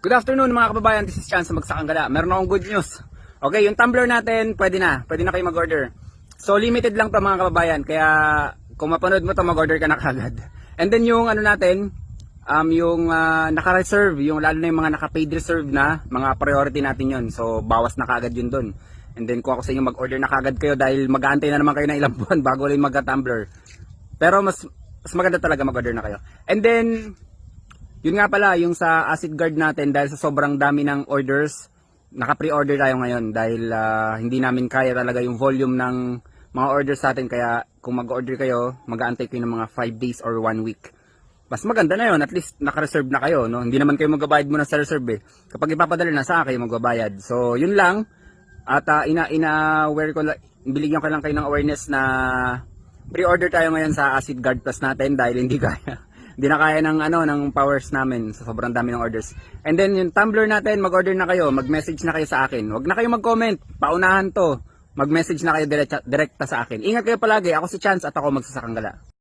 Good afternoon mga kababayan, this is Chance sa Magsakang Gala. Meron akong good news. Okay, yung tumbler natin, pwede na kayo mag-order. So limited lang to mga kababayan, kaya kung mapanood mo to mag-order ka na kagad. And then yung ano natin, yung naka-reserve, yung lalo na yung mga naka-paid reserve na, mga priority natin yun. So bawas na kagad yun dun. And then kung ako sa inyo mag-order na kagad kayo dahil mag-aantay na naman kayo ng ilang buwan bago ulit magka-tumbler. Pero mas maganda talaga mag-order na kayo. And then yun nga pala, yung sa acid guard natin, dahil sa sobrang dami ng orders, naka-pre-order tayo ngayon dahil hindi namin kaya talaga yung volume ng mga orders natin. Kaya kung mag-order kayo, mag-aantay kayo ng mga 5 days or 1 week. Mas maganda na yun, at least naka-reserve na kayo, no? Hindi naman kayo magbabayad muna sa reserve eh. Kapag ipapadala na sa kayo magbabayad. So yun lang, at ina-aware ko, biligyan ko lang kayo ng awareness na pre-order tayo ngayon sa acid guard plus natin dahil hindi kaya. Hindi na kaya ng powers namin sa sobrang dami ng orders. And then yung tumbler natin, mag-order na kayo, mag-message na kayo sa akin. Huwag na kayo mag-comment, paunahan to. Mag-message na kayo direkta sa akin. Ingat kayo palagi, ako si Chance at ako Magsasakang Gala.